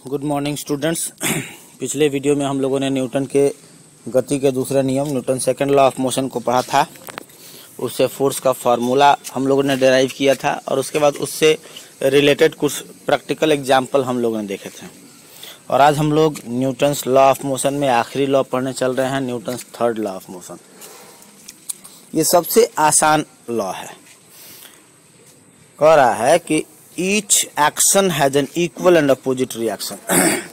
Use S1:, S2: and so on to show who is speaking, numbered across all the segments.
S1: Good morning students. पिछले video में हम लोगों ने न्यूटन के गति के दूसरा नियम, Newton second law of motion को पढ़ा था। उससे फोर्स का फार्मूला हम लोगों ने डेराइव किया था और उसके बाद उससे रिलेटेड कुछ प्रैक्टिकल एग्जाम्पल हम लोगों ने देखे थे। और आज हम लोग न्यूटन्स लॉ ऑफ मोशन में आखिरी लॉ पढ़ने चल रहे हैं, Newton's third law of motion. ये सबसे आसान लॉ है। कह रहा है कि each action has an equal and opposite reaction.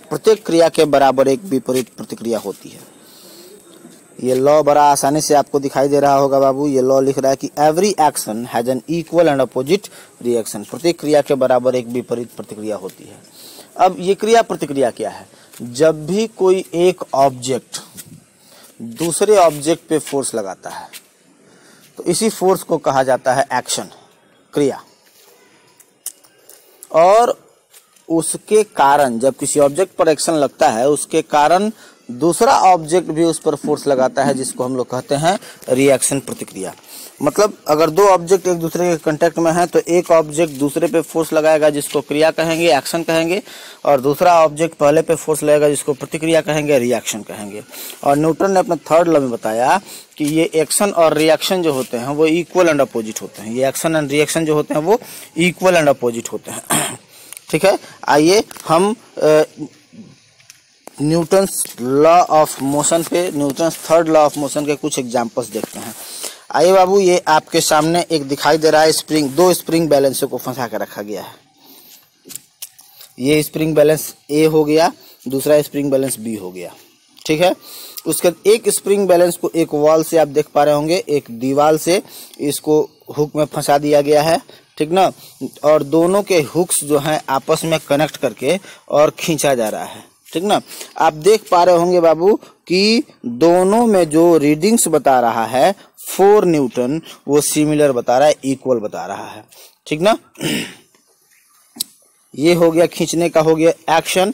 S1: प्रत्येक क्रिया के बराबर एक विपरीत प्रतिक्रिया होती है। ये लॉ बड़ा आसानी से आपको दिखाई दे रहा होगा बाबू। ये लॉ लिख रहा है कि every action has an equal and opposite reaction. प्रत्येक क्रिया के बराबर एक विपरीत प्रतिक्रिया होती है। अब ये क्रिया प्रतिक्रिया क्या है? जब भी कोई एक ऑब्जेक्ट दूसरे ऑब्जेक्ट पे फोर्स लगाता है तो इसी फोर्स को कहा जाता है एक्शन, क्रिया। और उसके कारण जब किसी ऑब्जेक्ट पर एक्शन लगता है उसके कारण दूसरा ऑब्जेक्ट भी उस पर फोर्स लगाता है, जिसको हम लोग कहते हैं रिएक्शन प्रतिक्रिया। मतलब अगर दो ऑब्जेक्ट एक दूसरे के कांटेक्ट में हैं तो एक ऑब्जेक्ट दूसरे पे फोर्स लगाएगा जिसको क्रिया कहेंगे, एक्शन कहेंगे, और दूसरा ऑब्जेक्ट पहले पे फोर्स लगाएगा जिसको प्रतिक्रिया कहेंगे, रिएक्शन कहेंगे। और न्यूटन ने अपने थर्ड लॉ में बताया कि ये एक्शन और रिएक्शन जो होते हैं वो इक्वल एंड अपोजिट होते हैं। ये एक्शन एंड रिएक्शन जो होते हैं वो इक्वल एंड अपोजिट होते हैं। ठीक है, आइए हम न्यूटन्स लॉ ऑफ मोशन पे, Newton's third law of motion के कुछ एग्जांपल्स देखते हैं। आइए बाबू, ये आपके सामने एक दिखाई दे रहा है स्प्रिंग। दो स्प्रिंग बैलेंसों को फंसा कर रखा गया है। ये स्प्रिंग बैलेंस ए हो गया, दूसरा स्प्रिंग बैलेंस बी हो गया। ठीक है, उसके एक स्प्रिंग बैलेंस को एक वॉल से आप देख पा रहे होंगे, एक दीवार से इसको हुक में फंसा दिया गया है। ठीक ना, और दोनों के हुक्स जो हैं आपस में कनेक्ट करके और खींचा जा रहा है। ठीक ना, आप देख पा रहे होंगे बाबू कि दोनों में जो रीडिंग्स बता रहा है 4 न्यूटन, वो सिमिलर बता रहा है, इक्वल बता रहा है। ठीक ना, ये हो गया खींचने का, हो गया एक्शन।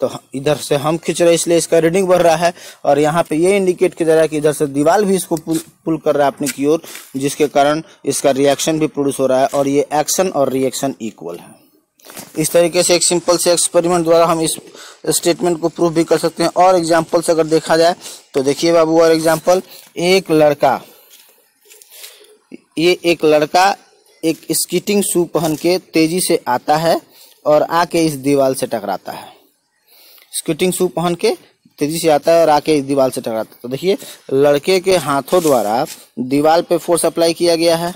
S1: तो इधर से हम खींच रहे हैं इसलिए इसका रीडिंग बढ़ रहा है, और यहाँ पे ये इंडिकेट किया जा रहा है कि इधर से दीवार भी इसको पुल कर रहा है अपने की ओर, जिसके कारण इसका रिएक्शन भी प्रोड्यूस हो रहा है, और ये एक्शन और रिएक्शन इक्वल है। इस तरीके से एक सिंपल से एक्सपेरिमेंट द्वारा हम इस स्टेटमेंट को प्रूव भी कर सकते हैं। और एग्जाम्पल से अगर देखा जाए तो देखिए बाबू, और एग्जाम्पल, एक लड़का एक स्कीटिंग शू पहन के तेजी से आता है और आके इस दीवार से टकराता है। स्कीटिंग शू पहन के तेजी से आता है और आके इस दीवार से टकराता है। तो देखिए, लड़के के हाथों द्वारा दीवार पे फोर्स अप्लाई किया गया है।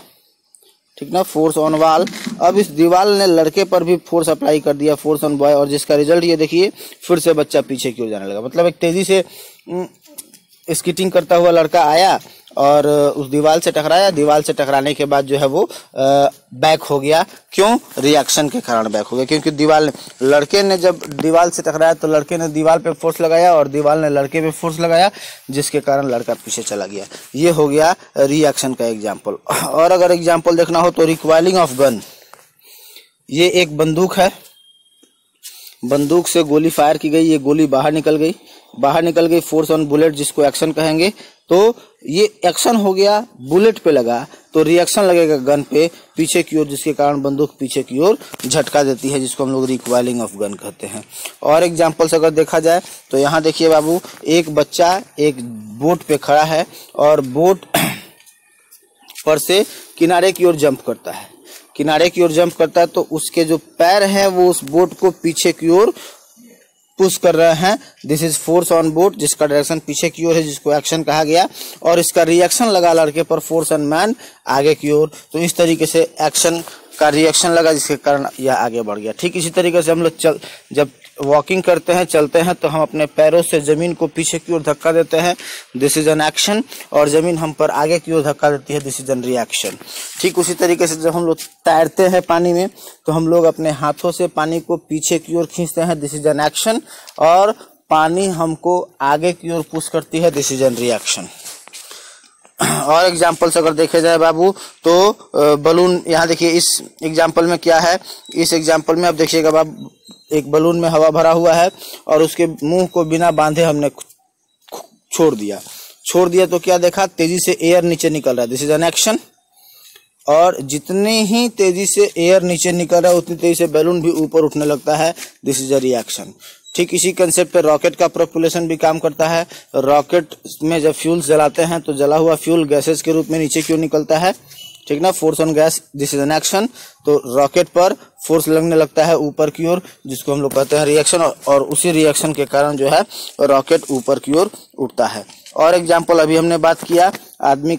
S1: ठीक ना, फोर्स ऑन वॉल। अब इस दीवार ने लड़के पर भी फोर्स अप्लाई कर दिया, फोर्स ऑन बॉय, और जिसका रिजल्ट ये देखिए, फिर से बच्चा पीछे की ओर जाने लगा। मतलब एक तेजी से स्कीटिंग करता हुआ लड़का आया और उस दीवार से टकराया। दीवार से टकराने के बाद जो है वो बैक हो गया। क्यों? रिएक्शन के कारण बैक हो गया, क्योंकि लड़के ने जब दीवार से टकराया तो लड़के ने दीवार पे फोर्स लगाया और दीवार ने लड़के पे फोर्स लगाया, जिसके कारण लड़का पीछे चला गया। ये हो गया रिएक्शन का एग्जाम्पल। और अगर एग्जाम्पल देखना हो तो रिकॉइलिंग ऑफ गन। ये एक बंदूक है, बंदूक से गोली फायर की गई, ये गोली बाहर निकल गई, फोर्स ऑन बुलेट, जिसको एक्शन कहेंगे। तो ये एक्शन हो गया, बुलेट पे लगा तो रिएक्शन लगेगा गन पे पीछे की ओर, जिसके कारण बंदूक पीछे की ओर झटका देती है, जिसको हम लोग रिकॉइलिंग ऑफ गन कहते हैं। और एग्जांपल से अगर देखा जाए तो यहाँ देखिए बाबू, एक बच्चा एक बोट पे खड़ा है और बोट पर से किनारे की ओर जंप करता है। तो उसके जो पैर हैं वो उस बोट को पीछे की ओर पुश कर रहे हैं। This is force on boat, जिसका डायरेक्शन पीछे की ओर है, जिसको एक्शन कहा गया। और इसका रिएक्शन लगा लड़के पर, फोर्स ऑन मैन, आगे की ओर। तो इस तरीके से एक्शन का रिएक्शन लगा, जिसके कारण यह आगे बढ़ गया। ठीक इसी तरीके से हम लोग जब वॉकिंग करते हैं, चलते हैं, तो हम अपने पैरों से जमीन को पीछे की ओर धक्का देते हैं, दिस इज एन एक्शन, और जमीन हम पर आगे की ओर धक्का देती है, दिस इज एन रिएक्शन। ठीक उसी तरीके से जब हम लोग तैरते हैं पानी में तो हम लोग अपने हाथों से पानी को पीछे की ओर खींचते हैं, दिस इज एन एक्शन, और पानी हमको आगे की ओर पुश करती है, दिस इज एन रिएक्शन। और एग्जाम्पल से अगर देखे जाए बाबू तो बलून, यहाँ देखिए इस एग्जाम्पल में क्या है। इस एग्जाम्पल में आप देखिएगा बाबू, एक बलून में हवा भरा हुआ है और उसके मुंह को बिना बांधे हमने छोड़ दिया तो क्या देखा? तेजी से एयर नीचे निकल रहा है, दिस इज एन एक्शन। और जितनी ही तेजी से एयर नीचे निकल रहा है उतनी तेजी से बैलून भी ऊपर उठने लगता है, दिस इज अ रिएक्शन। ठीक इसी कंसेप्ट पे रॉकेट का प्रोपल्शन भी काम करता है। रॉकेट में जब फ्यूल जलाते हैं तो जला हुआ फ्यूल गैसेस के रूप में नीचे की ओर निकलता है, ठीक ना। Force on gas, this is an action. तो रॉकेट पर फोर्स लगने लगता है ऊपर की ओर, जिसको हम लोग कहते हैं रिएक्शन, और उसी रिएक्शन के कारण जो है रॉकेट ऊपर की ओर उठता है। और एग्जाम्पल अभी हमने बात किया आदमी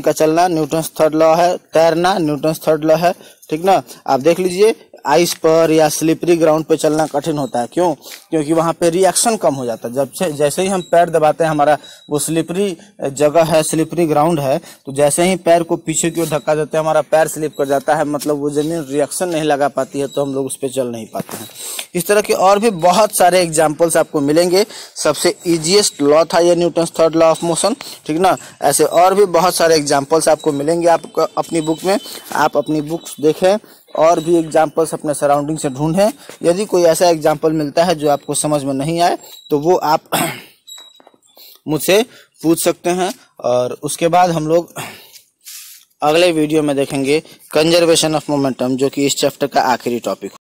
S1: का चलना न्यूटन्स थर्ड लॉ है, तैरना न्यूटन्स थर्ड लॉ है, ठीक ना। आप देख लीजिए आइस पर या स्लिपरी ग्राउंड पे चलना कठिन होता है, क्यों? क्योंकि वहां पे रिएक्शन कम हो जाता है। जैसे ही हम पैर दबाते हैं, हमारा वो स्लिपरी जगह है, स्लिपरी ग्राउंड है, तो जैसे ही पैर को पीछे की ओर धक्का देते हैं हमारा पैर स्लिप कर जाता है, मतलब वो जमीन रिएक्शन नहीं लगा पाती है, तो हम लोग उस पर चल नहीं पाते हैं। इस तरह के और भी बहुत सारे एग्जाम्पल्स आपको मिलेंगे। सबसे ईजीएस्ट लॉ था ये Newton's third law of motion, ठीक ना। ऐसे और भी बहुत सारे एग्जाम्पल्स आपको मिलेंगे आपको अपनी बुक में। आप अपनी बुक्स देखें और भी एग्जाम्पल्स अपने सराउंडिंग से ढूंढें। यदि कोई ऐसा एग्जाम्पल मिलता है जो आपको समझ में नहीं आए तो वो आप मुझसे पूछ सकते हैं। और उसके बाद हम लोग अगले वीडियो में देखेंगे कंजर्वेशन ऑफ मोमेंटम, जो कि इस चैप्टर का आखिरी टॉपिक